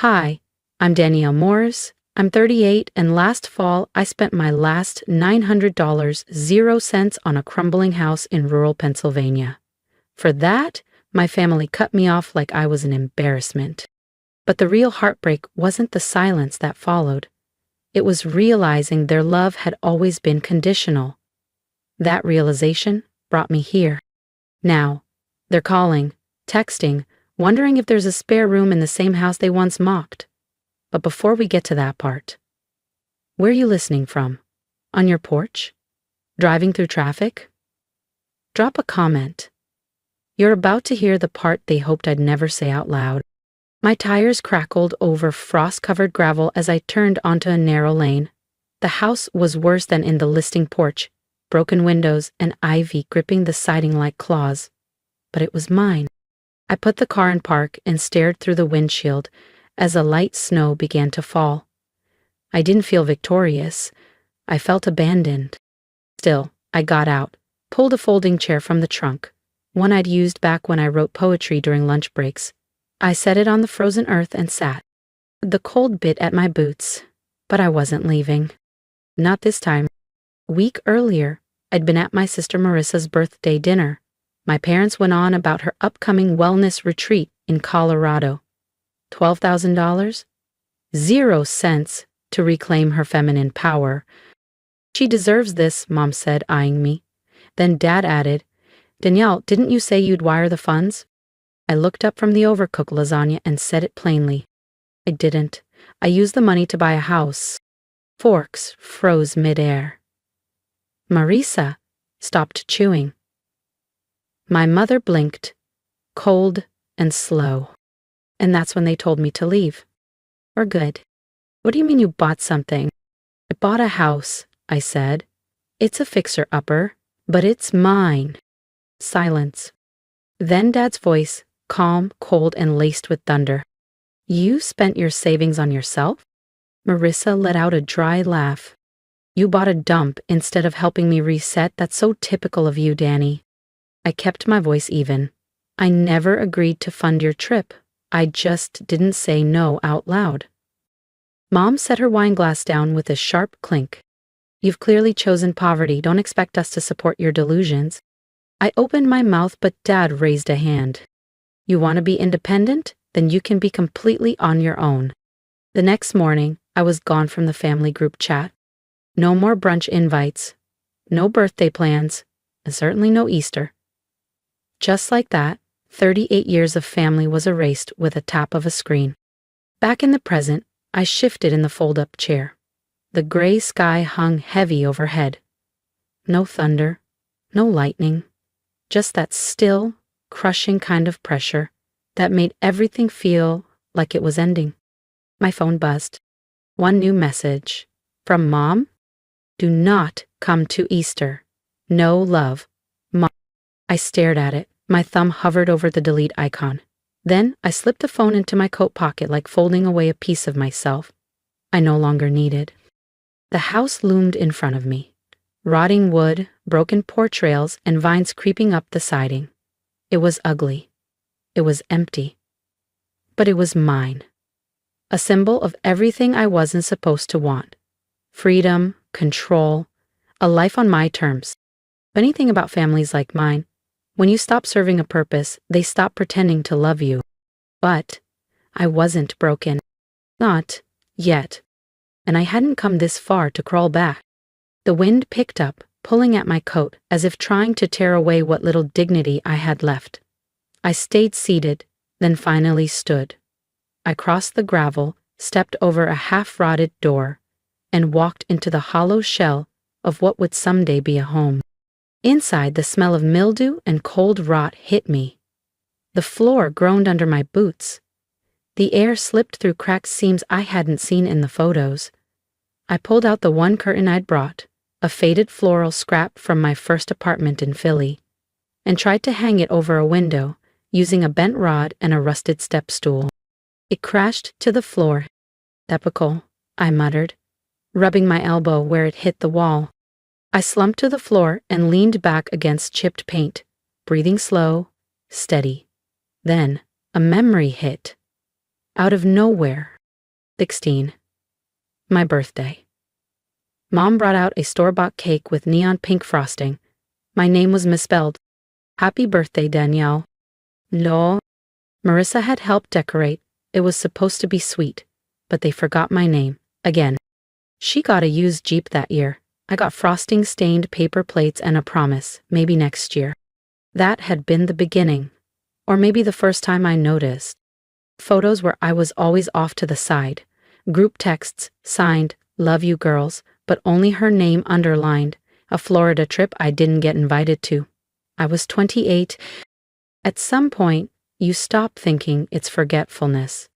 Hi, I'm Danielle Morris. I'm 38, and last fall I spent my last $900 0 cents on a crumbling house in rural Pennsylvania. For that, my family cut me off like I was an embarrassment. But the real heartbreak wasn't the silence that followed. It was realizing their love had always been conditional. That realization brought me here. Now, they're calling, texting, wondering if there's a spare room in the same house they once mocked. But before we get to that part, where are you listening from? On your porch? Driving through traffic? Drop a comment. You're about to hear the part they hoped I'd never say out loud. My tires crackled over frost-covered gravel as I turned onto a narrow lane. The house was worse than in the listing porch, broken windows and ivy gripping the siding like claws. But it was mine. I put the car in park and stared through the windshield as a light snow began to fall. I didn't feel victorious. I felt abandoned. Still, I got out, pulled a folding chair from the trunk, one I'd used back when I wrote poetry during lunch breaks. I set it on the frozen earth and sat. The cold bit at my boots, but I wasn't leaving. Not this time. A week earlier, I'd been at my sister Marissa's birthday dinner. My parents went on about her upcoming wellness retreat in Colorado. $12,000? 0 cents to reclaim her feminine power. She deserves this, Mom said, eyeing me. Then Dad added, Danielle, didn't you say you'd wire the funds? I looked up from the overcooked lasagna and said it plainly. I didn't. I used the money to buy a house. Forks froze midair. Marissa stopped chewing. My mother blinked, cold and slow. And that's when they told me to leave. For good. What do you mean you bought something? I bought a house, I said. It's a fixer-upper, but it's mine. Silence. Then Dad's voice, calm, cold, and laced with thunder. You spent your savings on yourself? Marissa let out a dry laugh. You bought a dump instead of helping me reset. That's so typical of you, Danny. I kept my voice even. I never agreed to fund your trip. I just didn't say no out loud. Mom set her wine glass down with a sharp clink. You've clearly chosen poverty. Don't expect us to support your delusions. I opened my mouth, but Dad raised a hand. You want to be independent? Then you can be completely on your own. The next morning, I was gone from the family group chat. No more brunch invites. No birthday plans. And certainly no Easter. Just like that, 38 years of family was erased with a tap of a screen. Back in the present, I shifted in the fold-up chair. The gray sky hung heavy overhead. No thunder, no lightning, just that still, crushing kind of pressure that made everything feel like it was ending. My phone buzzed. One new message. From Mom? Do not come to Easter. No love. Mom. I stared at it. My thumb hovered over the delete icon. Then I slipped the phone into my coat pocket like folding away a piece of myself I no longer needed. The house loomed in front of me. Rotting wood, broken porch rails, and vines creeping up the siding. It was ugly. It was empty. But it was mine. A symbol of everything I wasn't supposed to want. Freedom, control, a life on my terms. Funny thing about families like mine, when you stop serving a purpose, they stop pretending to love you. But I wasn't broken. Not yet. And I hadn't come this far to crawl back. The wind picked up, pulling at my coat as if trying to tear away what little dignity I had left. I stayed seated, then finally stood. I crossed the gravel, stepped over a half-rotted door, and walked into the hollow shell of what would someday be a home. Inside, the smell of mildew and cold rot hit me. The floor groaned under my boots. The air slipped through cracked seams I hadn't seen in the photos. I pulled out the one curtain I'd brought, a faded floral scrap from my first apartment in Philly, and tried to hang it over a window using a bent rod and a rusted step stool. It crashed to the floor. Typical, I muttered, rubbing my elbow where it hit the wall. I slumped to the floor and leaned back against chipped paint, breathing slow, steady. Then a memory hit. Out of nowhere. 16. My birthday. Mom brought out a store-bought cake with neon pink frosting. My name was misspelled. Happy birthday, Danielle. No. Marissa had helped decorate. It was supposed to be sweet, but they forgot my name, again. She got a used Jeep that year. I got frosting-stained paper plates and a promise, maybe next year. That had been the beginning, or maybe the first time I noticed. Photos where I was always off to the side. Group texts, signed, love you girls, but only her name underlined. A Florida trip I didn't get invited to. I was 28. At some point, you stop thinking it's forgetfulness.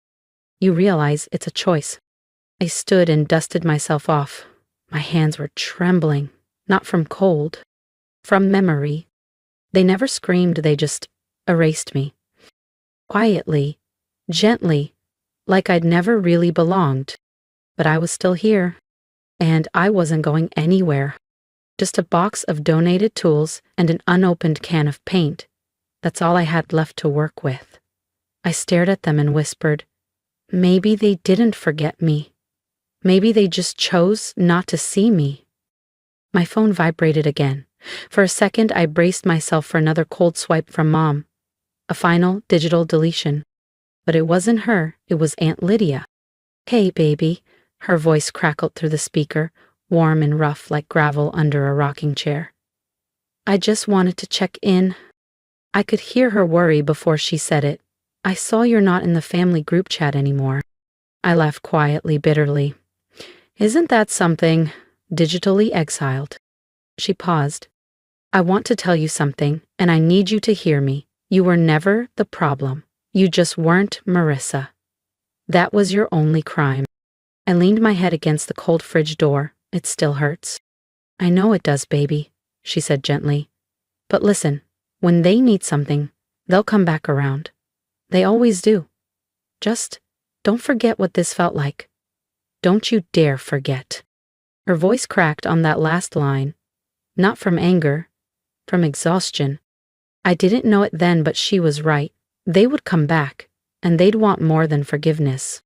You realize it's a choice. I stood and dusted myself off. My hands were trembling, not from cold, from memory. They never screamed, they just erased me. Quietly, gently, like I'd never really belonged. But I was still here, and I wasn't going anywhere. Just a box of donated tools and an unopened can of paint. That's all I had left to work with. I stared at them and whispered, maybe they didn't forget me. Maybe they just chose not to see me. My phone vibrated again. For a second, I braced myself for another cold swipe from Mom. A final digital deletion. But it wasn't her, it was Aunt Lydia. Hey, baby. Her voice crackled through the speaker, warm and rough like gravel under a rocking chair. I just wanted to check in. I could hear her worry before she said it. I saw you're not in the family group chat anymore. I laughed quietly, bitterly. Isn't that something? Digitally exiled. She paused. I want to tell you something, and I need you to hear me. You were never the problem. You just weren't Marissa. That was your only crime. I leaned my head against the cold fridge door. It still hurts. I know it does, baby, she said gently. But listen, when they need something, they'll come back around. They always do. Just don't forget what this felt like. Don't you dare forget. Her voice cracked on that last line. Not from anger, from exhaustion. I didn't know it then, but she was right. They would come back, and they'd want more than forgiveness.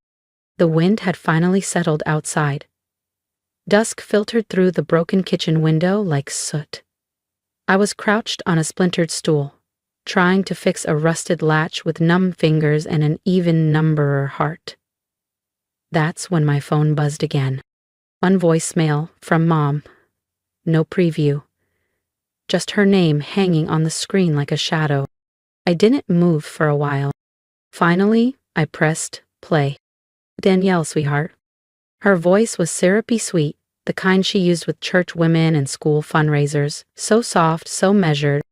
The wind had finally settled outside. Dusk filtered through the broken kitchen window like soot. I was crouched on a splintered stool, trying to fix a rusted latch with numb fingers and an even numberer heart. That's when my phone buzzed again. One voicemail from Mom. No preview. Just her name hanging on the screen like a shadow. I didn't move for a while. Finally, I pressed play. Danielle, sweetheart. Her voice was syrupy sweet, the kind she used with church women and school fundraisers. So soft, so measured,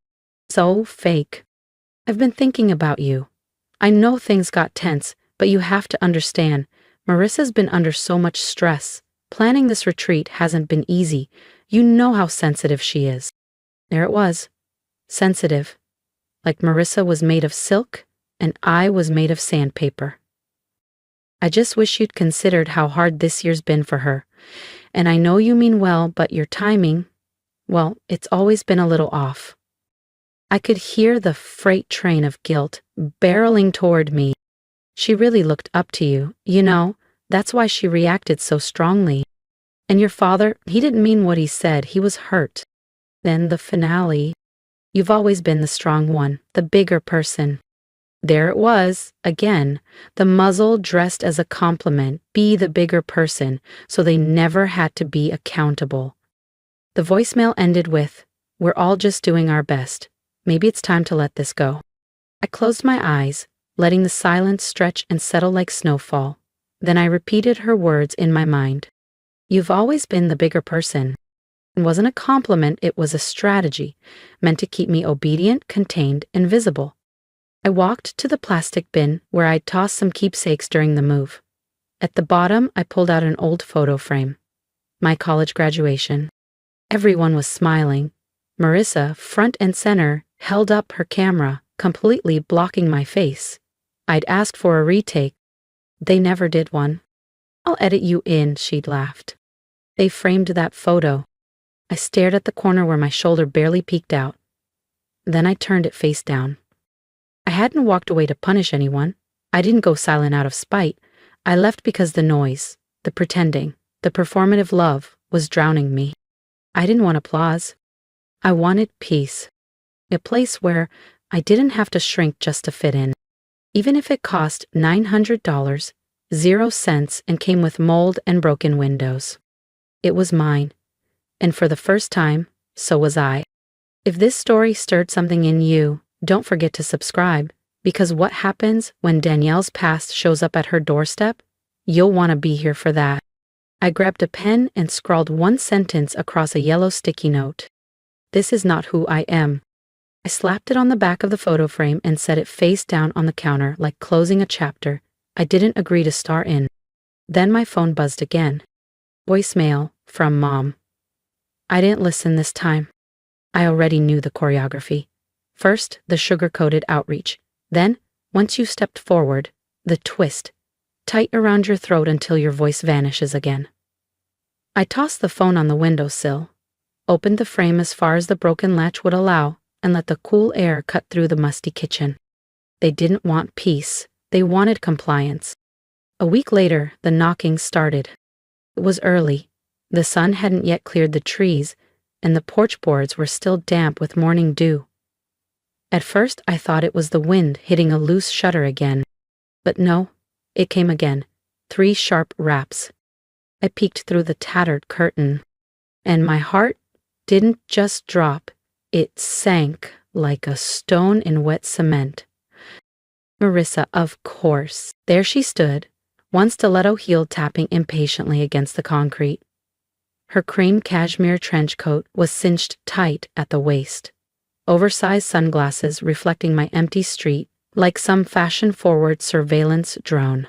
so fake. I've been thinking about you. I know things got tense, but you have to understand, Marissa's been under so much stress. Planning this retreat hasn't been easy. You know how sensitive she is. There it was. Sensitive. Like Marissa was made of silk, and I was made of sandpaper. I just wish you'd considered how hard this year's been for her. And I know you mean well, but your timing, well, it's always been a little off. I could hear the freight train of guilt barreling toward me. She really looked up to you, you know, that's why she reacted so strongly. And your father, he didn't mean what he said, he was hurt. Then the finale. You've always been the strong one, the bigger person. There it was, again, the muzzle dressed as a compliment, be the bigger person, so they never had to be accountable. The voicemail ended with, we're all just doing our best. Maybe it's time to let this go. I closed my eyes, letting the silence stretch and settle like snowfall. Then I repeated her words in my mind. You've always been the bigger person. It wasn't a compliment, it was a strategy, meant to keep me obedient, contained, and visible. I walked to the plastic bin where I'd tossed some keepsakes during the move. At the bottom, I pulled out an old photo frame. My college graduation. Everyone was smiling. Marissa, front and center, held up her camera, completely blocking my face. I'd asked for a retake. They never did one. I'll edit you in, she'd laughed. They framed that photo. I stared at the corner where my shoulder barely peeked out. Then I turned it face down. I hadn't walked away to punish anyone. I didn't go silent out of spite. I left because the noise, the pretending, the performative love was drowning me. I didn't want applause. I wanted peace. A place where I didn't have to shrink just to fit in. Even if it cost $900, 0 cents, and came with mold and broken windows. It was mine. And for the first time, so was I. If this story stirred something in you, don't forget to subscribe, because what happens when Danielle's past shows up at her doorstep? You'll want to be here for that. I grabbed a pen and scrawled one sentence across a yellow sticky note. This is not who I am. I slapped it on the back of the photo frame and set it face down on the counter like closing a chapter I didn't agree to star in. Then my phone buzzed again. Voicemail from Mom. I didn't listen this time. I already knew the choreography. First, the sugar-coated outreach. Then, once you stepped forward, the twist. Tight around your throat until your voice vanishes again. I tossed the phone on the windowsill, opened the frame as far as the broken latch would allow, and let the cool air cut through the musty kitchen. They didn't want peace. They wanted compliance. A week later, the knocking started. It was early. The sun hadn't yet cleared the trees, and the porch boards were still damp with morning dew. At first, I thought it was the wind hitting a loose shutter again. But no, it came again. 3 sharp raps. I peeked through the tattered curtain, and my heart didn't just drop, it sank like a stone in wet cement. Marissa, of course. There she stood, one stiletto heel tapping impatiently against the concrete. Her cream cashmere trench coat was cinched tight at the waist. Oversized sunglasses reflecting my empty street like some fashion-forward surveillance drone.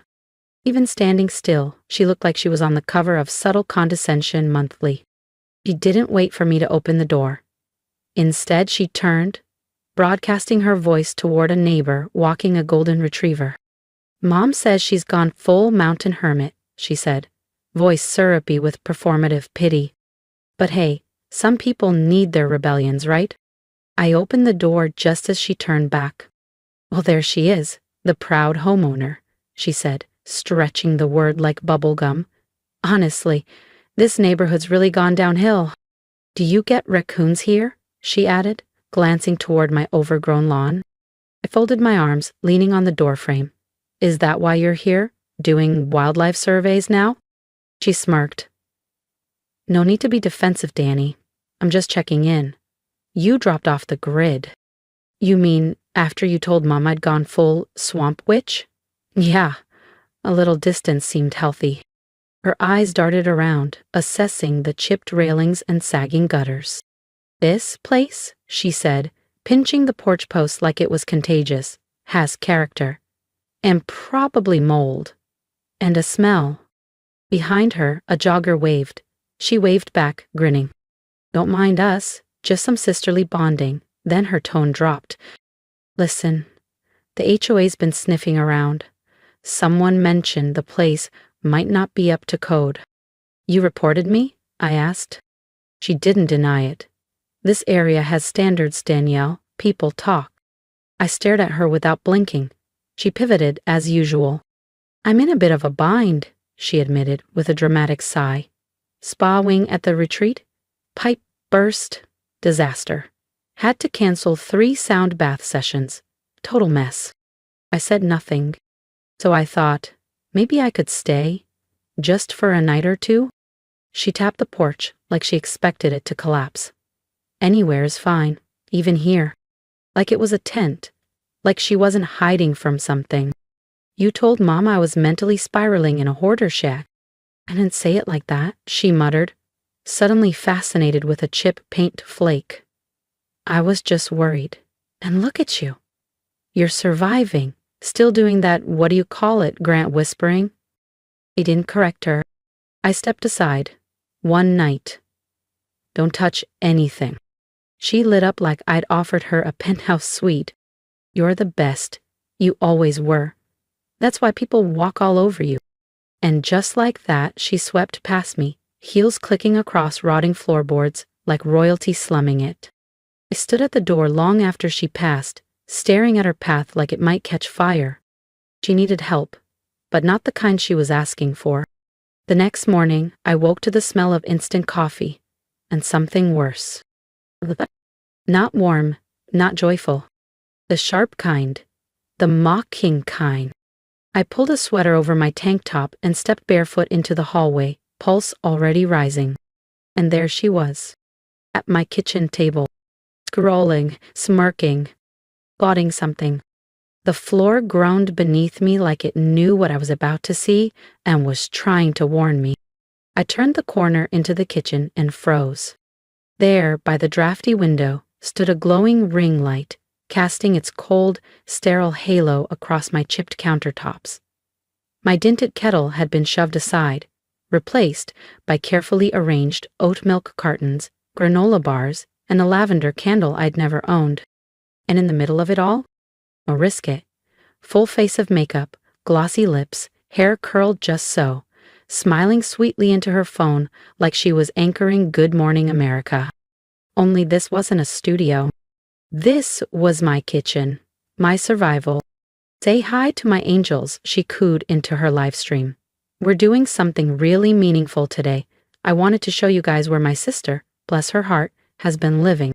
Even standing still, she looked like she was on the cover of Subtle Condescension Monthly. She didn't wait for me to open the door. Instead, she turned, broadcasting her voice toward a neighbor walking a golden retriever. Mom says she's gone full mountain hermit, she said, voice syrupy with performative pity. But hey, some people need their rebellions, right? I opened the door just as she turned back. Well, there she is, the proud homeowner, she said, stretching the word like bubblegum. Honestly, this neighborhood's really gone downhill. Do you get raccoons here? She added, glancing toward my overgrown lawn. I folded my arms, leaning on the doorframe. Is that why you're here, doing wildlife surveys now? She smirked. No need to be defensive, Danny. I'm just checking in. You dropped off the grid. You mean after you told Mom I'd gone full swamp witch? Yeah, a little distance seemed healthy. Her eyes darted around, assessing the chipped railings and sagging gutters. This place, she said, pinching the porch post like it was contagious, has character. And probably mold. And a smell. Behind her, a jogger waved. She waved back, grinning. Don't mind us, just some sisterly bonding. Then her tone dropped. Listen, the HOA's been sniffing around. Someone mentioned the place might not be up to code. You reported me? I asked. She didn't deny it. This area has standards, Danielle. People talk. I stared at her without blinking. She pivoted as usual. I'm in a bit of a bind, she admitted with a dramatic sigh. Spa wing at the retreat? Pipe burst. Disaster. Had to cancel 3 sound bath sessions. Total mess. I said nothing. So I thought, maybe I could stay, just for a night or two. She tapped the porch like she expected it to collapse. Anywhere is fine, even here. Like it was a tent, like she wasn't hiding from something. You told Mom I was mentally spiraling in a hoarder shack. I didn't say it like that, she muttered, suddenly fascinated with a chip paint flake. I was just worried. And look at you. You're surviving. Still doing that what-do-you-call-it, Grant whispering. He didn't correct her. I stepped aside. One night. Don't touch anything. She lit up like I'd offered her a penthouse suite. You're the best. You always were. That's why people walk all over you. And just like that, she swept past me, heels clicking across rotting floorboards like royalty slumming it. I stood at the door long after she passed, staring at her path like it might catch fire. She needed help, but not the kind she was asking for. The next morning, I woke to the smell of instant coffee, and something worse. Not warm, not joyful. The sharp kind. The mocking kind. I pulled a sweater over my tank top and stepped barefoot into the hallway, pulse already rising. And there she was, at my kitchen table, scrolling, smirking, plotting something. The floor groaned beneath me like it knew what I was about to see and was trying to warn me. I turned the corner into the kitchen and froze. There, by the drafty window, stood a glowing ring light, casting its cold, sterile halo across my chipped countertops. My dinted kettle had been shoved aside, replaced by carefully arranged oat milk cartons, granola bars, and a lavender candle I'd never owned. And in the middle of it all, Mariska, full face of makeup, glossy lips, hair curled just so, smiling sweetly into her phone like she was anchoring Good Morning America. Only this wasn't a studio. This was my kitchen, my survival. Say hi to my angels, she cooed into her live stream. We're doing something really meaningful today. I wanted to show you guys where my sister, bless her heart, has been living.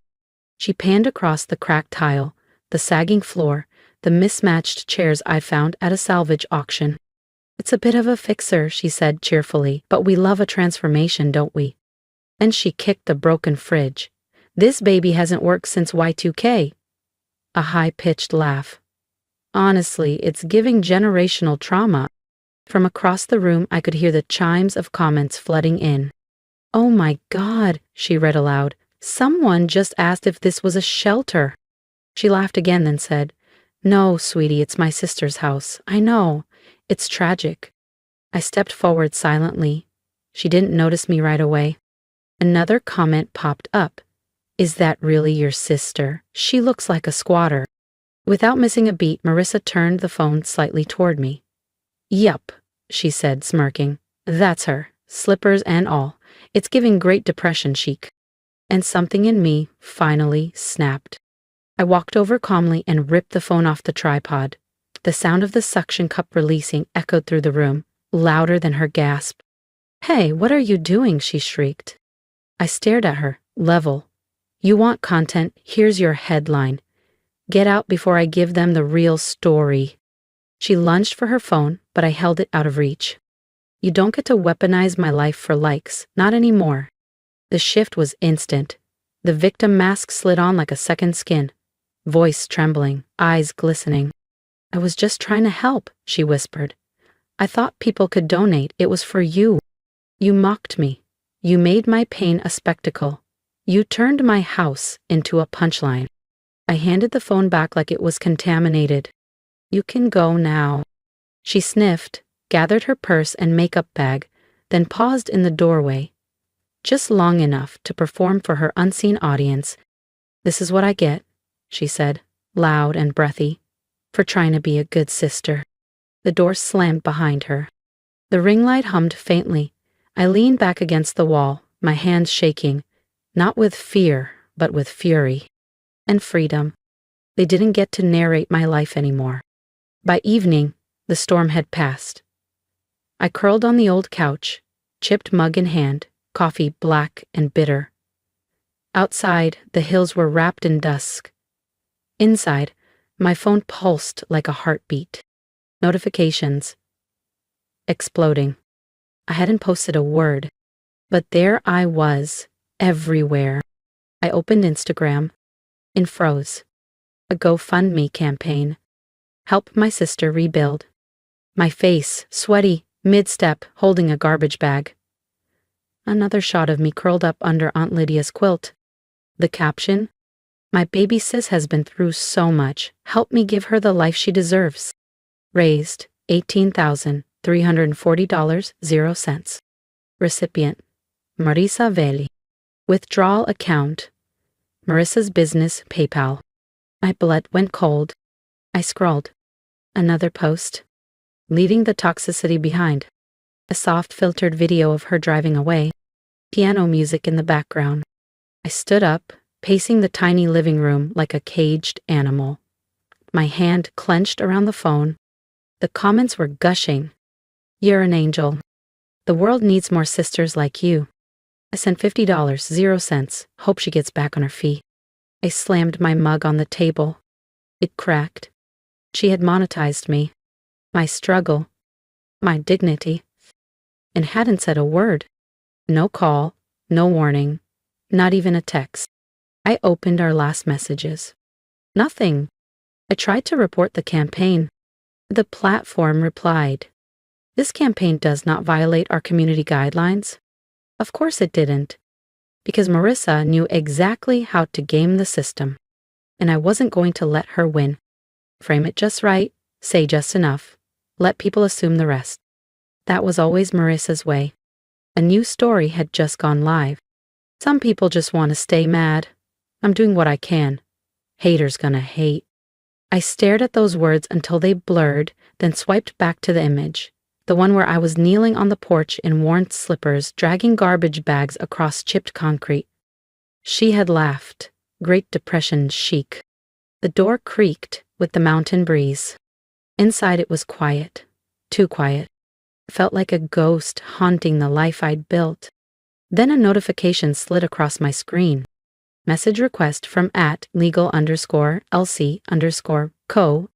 She panned across the cracked tile, the sagging floor, the mismatched chairs I found at a salvage auction. It's a bit of a fixer, she said cheerfully, but we love a transformation, don't we? And she kicked the broken fridge. This baby hasn't worked since Y2K. A high-pitched laugh. Honestly, it's giving generational trauma. From across the room, I could hear the chimes of comments flooding in. Oh my God, she read aloud. Someone just asked if this was a shelter. She laughed again, then said, No, sweetie, it's my sister's house. I know. It's tragic. I stepped forward silently. She didn't notice me right away. Another comment popped up. Is that really your sister? She looks like a squatter. Without missing a beat, Marissa turned the phone slightly toward me. Yup, she said, smirking. That's her, slippers and all. It's giving Great Depression chic. And something in me finally snapped. I walked over calmly and ripped the phone off the tripod. The sound of the suction cup releasing echoed through the room, louder than her gasp. Hey, what are you doing? She shrieked. I stared at her, level. You want content? Here's your headline. Get out before I give them the real story. She lunged for her phone, but I held it out of reach. You don't get to weaponize my life for likes, not anymore. The shift was instant. The victim mask slid on like a second skin, voice trembling, eyes glistening. I was just trying to help, she whispered. I thought people could donate. It was for you. You mocked me. You made my pain a spectacle. You turned my house into a punchline. I handed the phone back like it was contaminated. You can go now. She sniffed, gathered her purse and makeup bag, then paused in the doorway, just long enough to perform for her unseen audience. This is what I get, she said, loud and breathy, for trying to be a good sister. The door slammed behind her. The ring light hummed faintly. I leaned back against the wall, my hands shaking, not with fear, but with fury. And freedom. They didn't get to narrate my life anymore. By evening, the storm had passed. I curled on the old couch, chipped mug in hand, coffee black and bitter. Outside, the hills were wrapped in dusk. Inside, my phone pulsed like a heartbeat. Notifications. Exploding. I hadn't posted a word, but there I was, everywhere. I opened Instagram and froze. A GoFundMe campaign. Help my sister rebuild. My face, sweaty, mid-step, holding a garbage bag. Another shot of me curled up under Aunt Lydia's quilt. The caption, My baby sis has been through so much. Help me give her the life she deserves. Raised $18,340.00. Recipient, Marisa Veli. Withdrawal account, Marissa's business PayPal. My blood went cold. I scrolled. Another post. Leaving the toxicity behind. A soft filtered video of her driving away. Piano music in the background. I stood up, pacing the tiny living room like a caged animal. My hand clenched around the phone. The comments were gushing. "You're an angel. The world needs more sisters like you. I sent $50, 0 cents. Hope she gets back on her feet." I slammed my mug on the table. It cracked. She had monetized me, my struggle, my dignity, and hadn't said a word. No call, no warning, not even a text. I opened our last messages. Nothing. I tried to report the campaign. The platform replied, "This campaign does not violate our community guidelines." Of course it didn't, because Marissa knew exactly how to game the system, and I wasn't going to let her win. Frame it just right, say just enough, let people assume the rest. That was always Marissa's way. A new story had just gone live. Some people just want to stay mad. I'm doing what I can. Haters gonna hate. I stared at those words until they blurred, then swiped back to the image. The one where I was kneeling on the porch in worn slippers, dragging garbage bags across chipped concrete. She had laughed, Great Depression chic. The door creaked with the mountain breeze. Inside it was quiet, too quiet. It felt like a ghost haunting the life I'd built. Then a notification slid across my screen. Message request from @legal_LC_co.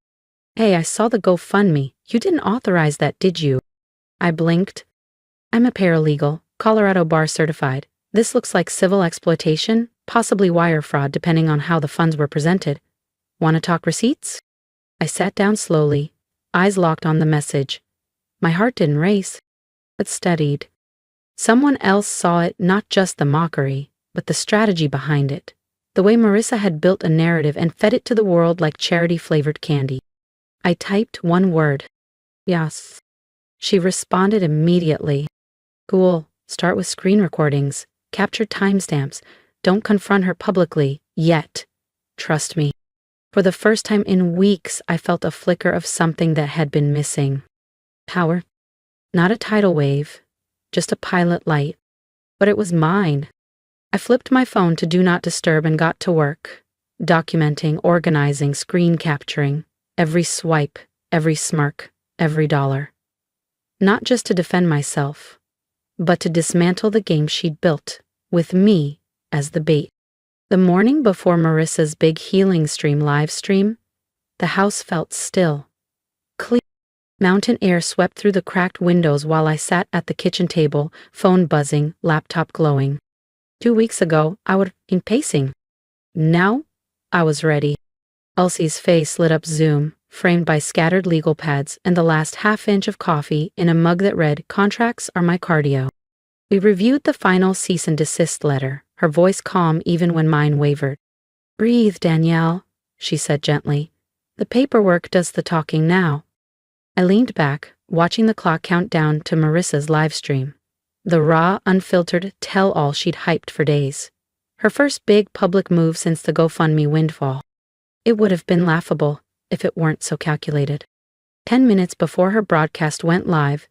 "Hey, I saw the GoFundMe. You didn't authorize that, did you?" I blinked. "I'm a paralegal, Colorado bar certified. This looks like civil exploitation, possibly wire fraud depending on how the funds were presented. Want to talk receipts?" I sat down slowly, eyes locked on the message. My heart didn't race, but steadied. Someone else saw it, not just the mockery, but the strategy behind it. The way Marissa had built a narrative and fed it to the world like charity-flavored candy. I typed one word. "Yes." She responded immediately. "Cool. Start with screen recordings. Capture timestamps. Don't confront her publicly. Yet. Trust me." For the first time in weeks, I felt a flicker of something that had been missing. Power. Not a tidal wave, just a pilot light. But it was mine. I flipped my phone to Do Not Disturb and got to work, documenting, organizing, screen capturing, every swipe, every smirk, every dollar. Not just to defend myself, but to dismantle the game she'd built, with me as the bait. The morning before Marissa's big healing stream live stream, the house felt still, clear. Mountain air swept through the cracked windows while I sat at the kitchen table, phone buzzing, laptop glowing. 2 weeks ago, I would have been pacing. Now, I was ready. Elsie's face lit up Zoom, framed by scattered legal pads and the last half-inch of coffee in a mug that read, "Contracts are my cardio." We reviewed the final cease and desist letter, her voice calm even when mine wavered. "Breathe, Danielle," she said gently. "The paperwork does the talking now." I leaned back, watching the clock count down to Marissa's live stream. The raw, unfiltered tell-all she'd hyped for days. Her first big public move since the GoFundMe windfall. It would have been laughable if it weren't so calculated. 10 minutes before her broadcast went live,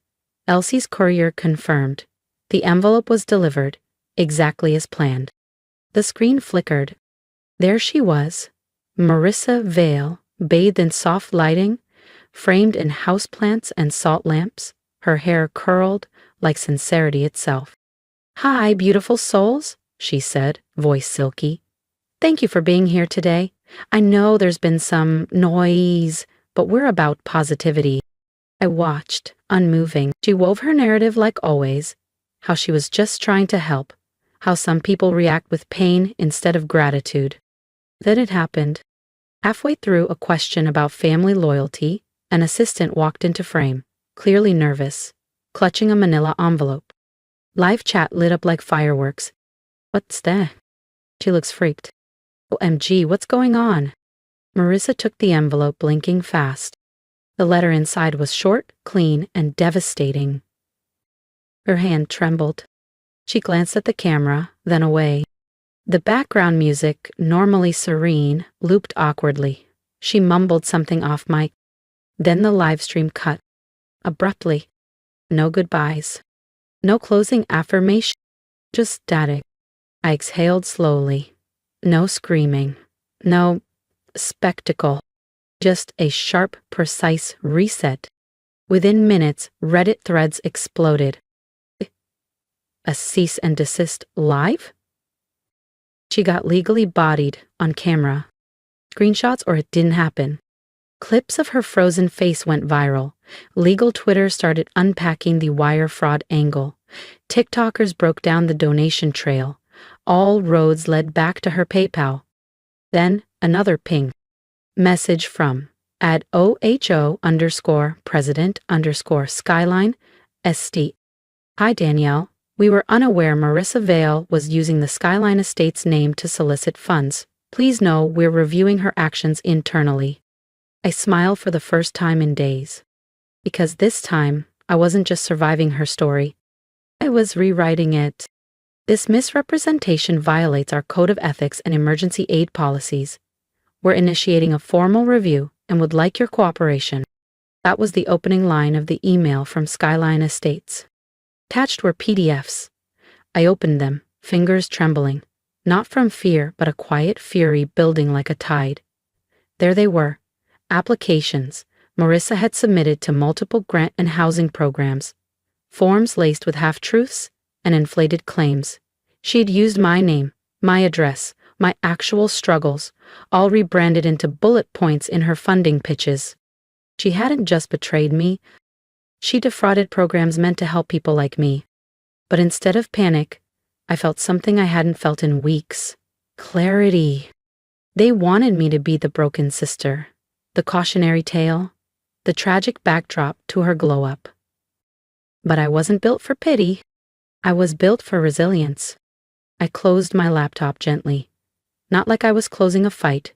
Elsie's courier confirmed. The envelope was delivered, exactly as planned. The screen flickered. There she was, Marissa Vale, bathed in soft lighting, framed in houseplants and salt lamps, her hair curled like sincerity itself. "Hi, beautiful souls," she said, voice silky. "Thank you for being here today. I know there's been some noise, but we're about positivity." I watched, unmoving. She wove her narrative like always, how she was just trying to help, how some people react with pain instead of gratitude. Then it happened. Halfway through a question about family loyalty, an assistant walked into frame, clearly nervous, clutching a manila envelope. Live chat lit up like fireworks. "What's that?" She looks freaked. "OMG, what's going on?" Marissa took the envelope, blinking fast. The letter inside was short, clean, and devastating. Her hand trembled. She glanced at the camera, then away. The background music, normally serene, looped awkwardly. She mumbled something off mic. Then the live stream cut. Abruptly. No goodbyes. No closing affirmation. Just static. I exhaled slowly. No screaming. No spectacle. Just a sharp, precise reset. Within minutes, Reddit threads exploded. A cease and desist live? She got legally bodied on camera. Screenshots or it didn't happen. Clips of her frozen face went viral. Legal Twitter started unpacking the wire fraud angle. TikTokers broke down the donation trail. All roads led back to her PayPal. Then another ping. Message from @OHO_president_Skyline ST. Hi Danielle. We were unaware Marissa Vale was using the Skyline Estate's name to solicit funds. Please know we're reviewing her actions internally. I smiled for the first time in days. Because this time, I wasn't just surviving her story. I was rewriting it. This misrepresentation violates our Code of Ethics and Emergency Aid policies. We're initiating a formal review and would like your cooperation. That was the opening line of the email from Skyline Estates. Attached were PDFs. I opened them, fingers trembling, not from fear but a quiet fury building like a tide. There they were, applications Marissa had submitted to multiple grant and housing programs, forms laced with half-truths and inflated claims. She'd used my name, my address, my actual struggles, all rebranded into bullet points in her funding pitches. She hadn't just betrayed me, she defrauded programs meant to help people like me. But instead of panic, I felt something I hadn't felt in weeks. Clarity. They wanted me to be the broken sister, the cautionary tale, the tragic backdrop to her glow-up. But I wasn't built for pity. I was built for resilience. I closed my laptop gently, not like I was closing a fight,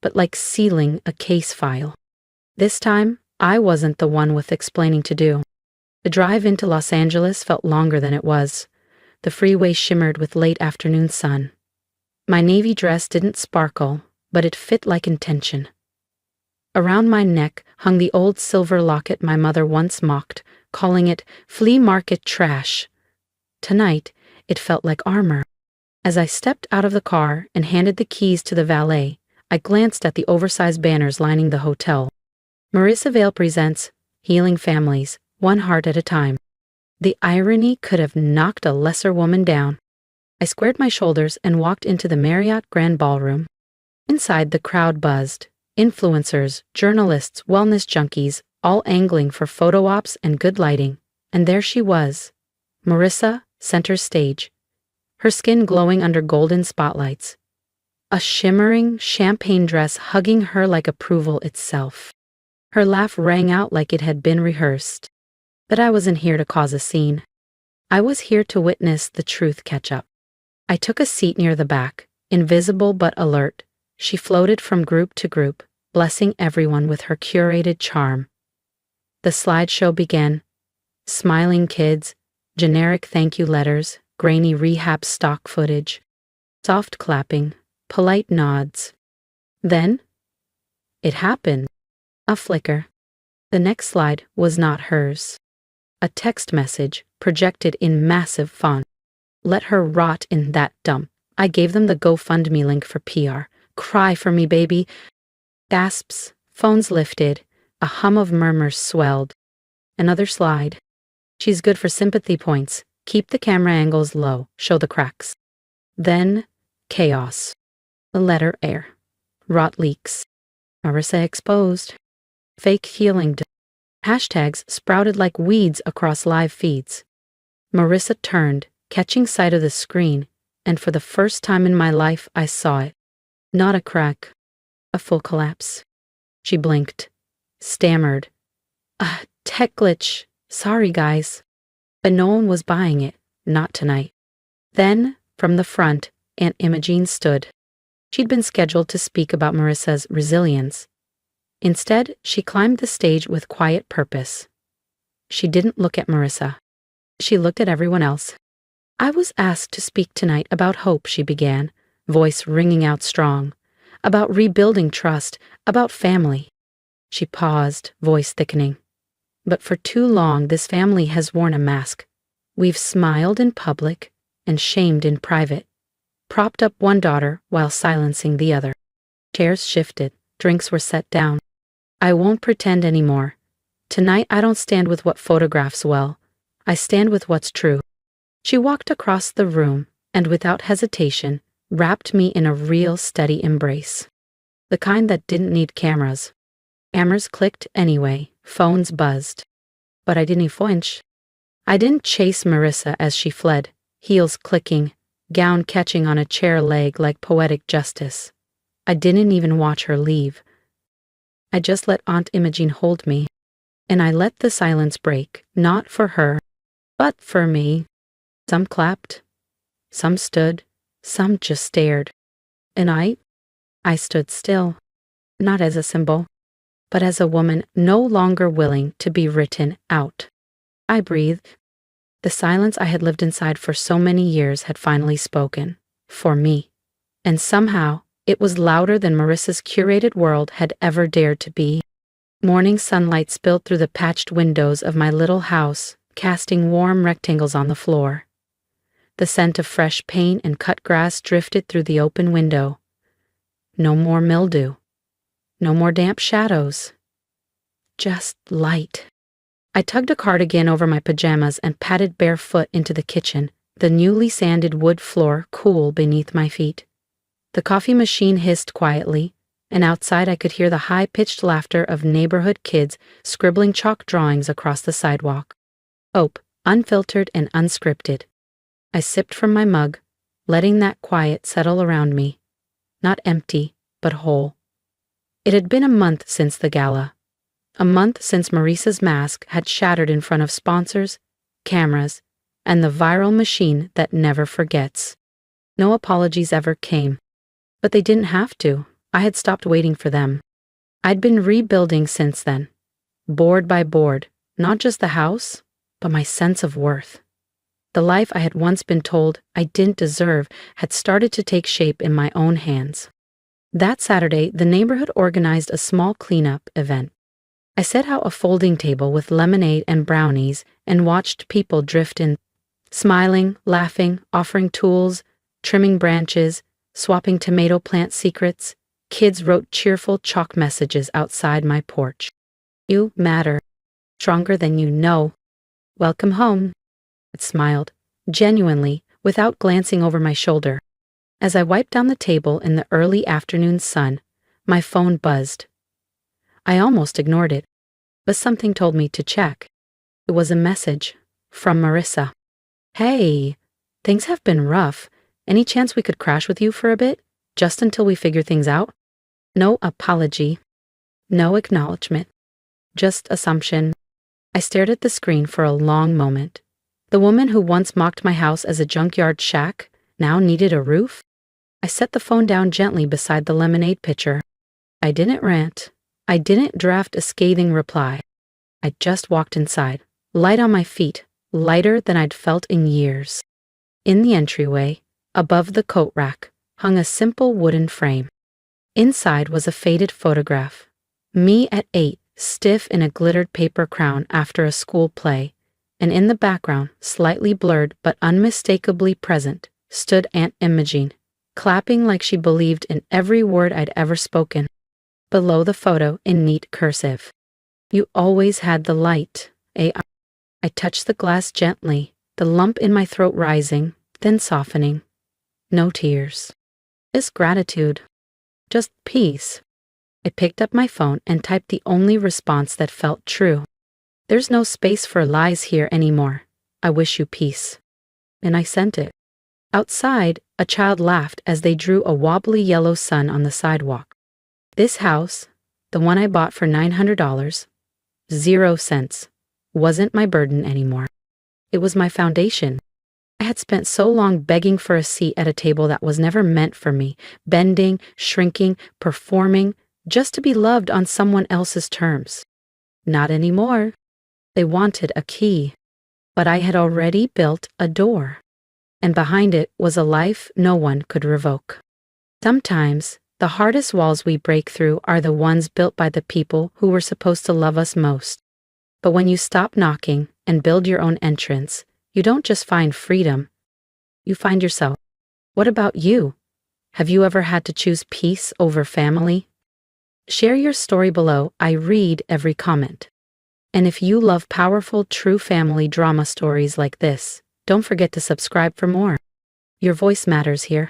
but like sealing a case file. This time, I wasn't the one with explaining to do. The drive into Los Angeles felt longer than it was. The freeway shimmered with late afternoon sun. My navy dress didn't sparkle, but it fit like intention. Around my neck hung the old silver locket my mother once mocked, calling it flea market trash. Tonight, it felt like armor. As I stepped out of the car and handed the keys to the valet, I glanced at the oversized banners lining the hotel. Marissa Vale presents Healing Families, One Heart at a Time. The irony could have knocked a lesser woman down. I squared my shoulders and walked into the Marriott Grand Ballroom. Inside, the crowd buzzed. Influencers, journalists, wellness junkies, all angling for photo ops and good lighting. And there she was, Marissa, center stage, her skin glowing under golden spotlights. A shimmering champagne dress hugging her like approval itself. Her laugh rang out like it had been rehearsed. But I wasn't here to cause a scene. I was here to witness the truth catch up. I took a seat near the back, invisible but alert. She floated from group to group, blessing everyone with her curated charm. The slideshow began. Smiling kids, generic thank you letters, grainy rehab stock footage, soft clapping, polite nods. Then, it happened. A flicker. The next slide was not hers. A text message projected in massive font. Let her rot in that dump. I gave them the GoFundMe link for PR. Cry for me, baby. Gasps, phones lifted, a hum of murmurs swelled. Another slide. She's good for sympathy points. Keep the camera angles low, show the cracks. Then, chaos. The letter air. Rot leaks. Marissa exposed. Fake healing. Hashtags sprouted like weeds across live feeds. Marissa turned, catching sight of the screen, and for the first time in my life I saw it. Not a crack. A full collapse. She blinked. Stammered. Tech glitch. Sorry, guys. But no one was buying it. Not tonight. Then, from the front, Aunt Imogene stood. She'd been scheduled to speak about Marissa's resilience. Instead, she climbed the stage with quiet purpose. She didn't look at Marissa. She looked at everyone else. I was asked to speak tonight about hope, she began, voice ringing out strong. About rebuilding trust, about family. She paused, voice thickening. But for too long, this family has worn a mask. We've smiled in public and shamed in private. Propped up one daughter while silencing the other. Chairs shifted, drinks were set down. I won't pretend anymore. Tonight I don't stand with what photographs well. I stand with what's true. She walked across the room and without hesitation wrapped me in a real steady embrace. The kind that didn't need cameras. Hammers clicked anyway, phones buzzed. But I didn't flinch. I didn't chase Marissa as she fled, heels clicking, gown catching on a chair leg like poetic justice. I didn't even watch her leave. I just let Aunt Imogen hold me. And I let the silence break, not for her, but for me. Some clapped, some stood, some just stared. And I stood still, not as a symbol, but as a woman no longer willing to be written out. I breathed. The silence I had lived inside for so many years had finally spoken, for me. And somehow, it was louder than Marissa's curated world had ever dared to be. Morning sunlight spilled through the patched windows of my little house, casting warm rectangles on the floor. The scent of fresh paint and cut grass drifted through the open window. No more mildew. No more damp shadows. Just light. I tugged a cardigan over my pajamas and padded barefoot into the kitchen, the newly sanded wood floor cool beneath my feet. The coffee machine hissed quietly, and outside I could hear the high-pitched laughter of neighborhood kids scribbling chalk drawings across the sidewalk. Hope, unfiltered and unscripted. I sipped from my mug, letting that quiet settle around me. Not empty, but whole. It had been a month since the gala. A month since Marissa's mask had shattered in front of sponsors, cameras, and the viral machine that never forgets. No apologies ever came. But they didn't have to. I had stopped waiting for them. I'd been rebuilding since then, board by board, not just the house, but my sense of worth. The life I had once been told I didn't deserve had started to take shape in my own hands. That Saturday, the neighborhood organized a small cleanup event. I set out a folding table with lemonade and brownies and watched people drift in, smiling, laughing, offering tools, trimming branches, swapping tomato plant secrets. Kids wrote cheerful chalk messages outside my porch. You matter. Stronger than you know. Welcome home. It smiled, genuinely, without glancing over my shoulder. As I wiped down the table in the early afternoon sun, my phone buzzed. I almost ignored it, but something told me to check. It was a message from Marissa. Hey, things have been rough. Any chance we could crash with you for a bit, just until we figure things out? No apology. No acknowledgement. Just assumption. I stared at the screen for a long moment. The woman who once mocked my house as a junkyard shack now needed a roof? I set the phone down gently beside the lemonade pitcher. I didn't rant. I didn't draft a scathing reply. I just walked inside, light on my feet, lighter than I'd felt in years. In the entryway, above the coat rack, hung a simple wooden frame. Inside was a faded photograph. Me at 8, stiff in a glittered paper crown after a school play, and in the background, slightly blurred but unmistakably present, stood Aunt Imogen, clapping like she believed in every word I'd ever spoken. Below the photo, in neat cursive. You always had the light, eh? I touched the glass gently, the lump in my throat rising, then softening. No tears. Just gratitude. Just peace. I picked up my phone and typed the only response that felt true. There's no space for lies here anymore. I wish you peace. And I sent it. Outside, a child laughed as they drew a wobbly yellow sun on the sidewalk. This house, the one I bought for $900, 0 cents, wasn't my burden anymore. It was my foundation. I had spent so long begging for a seat at a table that was never meant for me, bending, shrinking, performing, just to be loved on someone else's terms. Not anymore. They wanted a key, but I had already built a door, and behind it was a life no one could revoke. Sometimes, the hardest walls we break through are the ones built by the people who were supposed to love us most. But when you stop knocking and build your own entrance, you don't just find freedom, you find yourself. What about you? Have you ever had to choose peace over family? Share your story below. I read every comment. And if you love powerful, true family drama stories like this, don't forget to subscribe for more. Your voice matters here.